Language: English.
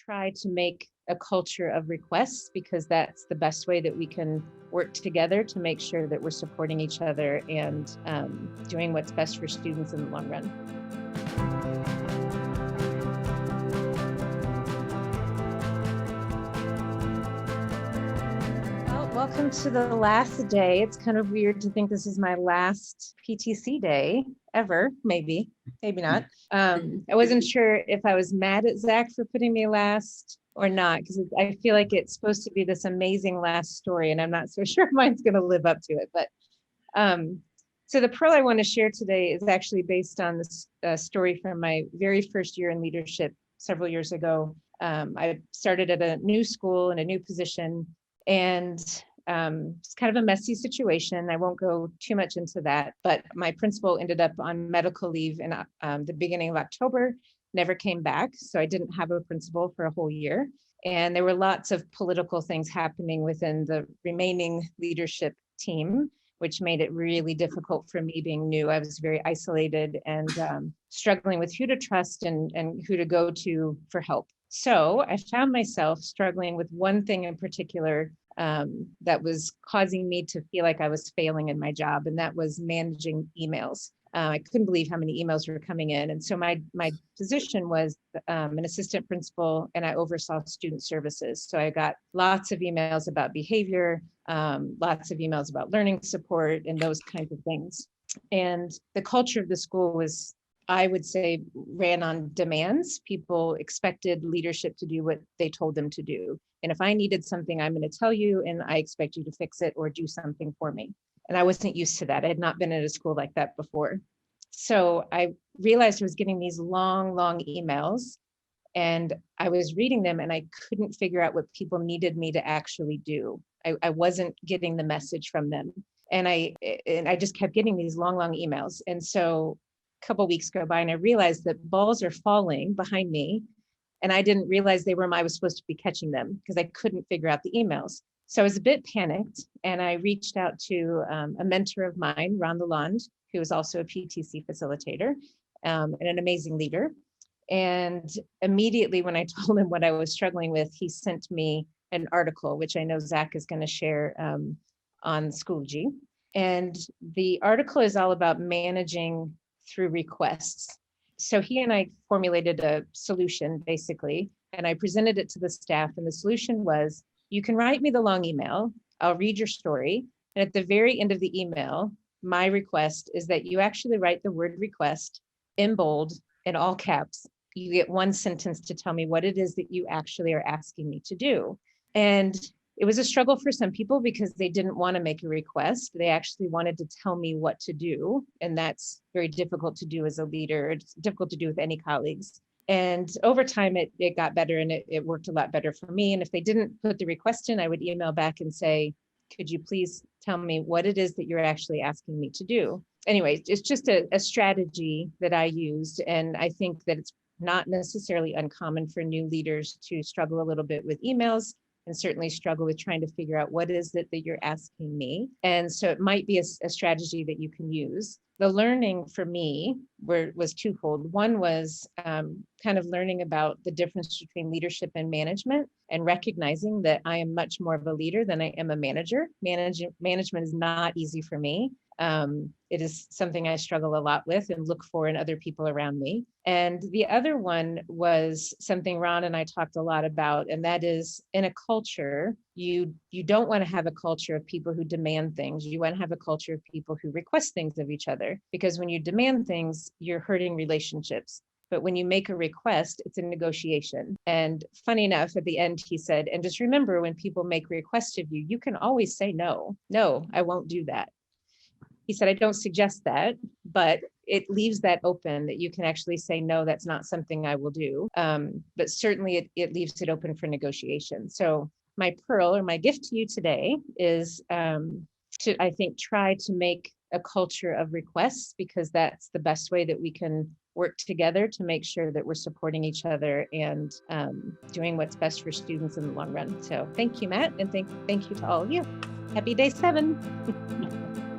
try to make a culture of requests because that's the best way that we can work together to make sure that we're supporting each other and doing what's best for students in the long run. Welcome to the last day. It's kind of weird to think this is my last PTC day ever, maybe not. I wasn't sure if I was mad at Zach for putting me last or not, because I feel like it's supposed to be this amazing last story, and I'm not so sure mine's going to live up to it. But so the pearl I want to share today is actually based on this story from my very first year in leadership several years ago. I started at a new school in a new position, and it's kind of a messy situation. I won't go too much into that, but my principal ended up on medical leave in the beginning of October, never came back. So I didn't have a principal for a whole year. And there were lots of political things happening within the remaining leadership team, which made it really difficult for me being new. I was very isolated and struggling with who to trust and who to go to for help. So I found myself struggling with one thing in particular that was causing me to feel like I was failing in my job, and that was managing emails. I couldn't believe how many emails were coming in. And so my position was an assistant principal, and I oversaw student services. So I got lots of emails about behavior, lots of emails about learning support and those kinds of things. And the culture of the school was, I would say, ran on demands. People expected leadership to do what they told them to do. And if I needed something, I'm going to tell you, and I expect you to fix it or do something for me. And I wasn't used to that. I had not been at a school like that before. So I realized I was getting these long emails, and I was reading them, and I couldn't figure out what people needed me to actually do. I wasn't getting the message from them. And I just kept getting these long emails. And so a couple of weeks go by, and I realized that balls are falling behind me, and I didn't realize I was supposed to be catching them because I couldn't figure out the emails. So I was a bit panicked, and I reached out to a mentor of mine, Ron Lalonde, who was also a PTC facilitator and an amazing leader. And immediately when I told him what I was struggling with, he sent me an article, which I know Zach is going to share on Schoology. And the article is all about managing through requests. So he and I formulated a solution, basically, and I presented it to the staff. And the solution was, you can write me the long email, I'll read your story. And at the very end of the email, my request is that you actually write the word request in bold, in all caps. You get one sentence to tell me what it is that you actually are asking me to do. And it was a struggle for some people because they didn't want to make a request. They actually wanted to tell me what to do. And that's very difficult to do as a leader. It's difficult to do with any colleagues. And over time, it got better, and it worked a lot better for me. And if they didn't put the request in, I would email back and say, could you please tell me what it is that you're actually asking me to do? Anyway, it's just a strategy that I used. And I think that it's not necessarily uncommon for new leaders to struggle a little bit with emails, and certainly struggle with trying to figure out what is it that you're asking me. And so it might be a strategy that you can use. The learning for me was twofold. One was kind of learning about the difference between leadership and management, and recognizing that I am much more of a leader than I am a manager. Management is not easy for me. It is something I struggle a lot with and look for in other people around me. And the other one was something Ron and I talked a lot about, and that is, in a culture, you don't want to have a culture of people who demand things. You want to have a culture of people who request things of each other, because when you demand things, you're hurting relationships. But when you make a request, it's a negotiation. And funny enough, at the end, he said, and just remember, when people make requests of you, you can always say no, I won't do that. He said, I don't suggest that, but it leaves that open, that you can actually say, no, that's not something I will do. But certainly it leaves it open for negotiation. So my pearl, or my gift to you today, is to, I think, try to make a culture of requests, because that's the best way that we can work together to make sure that we're supporting each other and doing what's best for students in the long run. So thank you, Matt, and thank you to all of you. Happy day 7.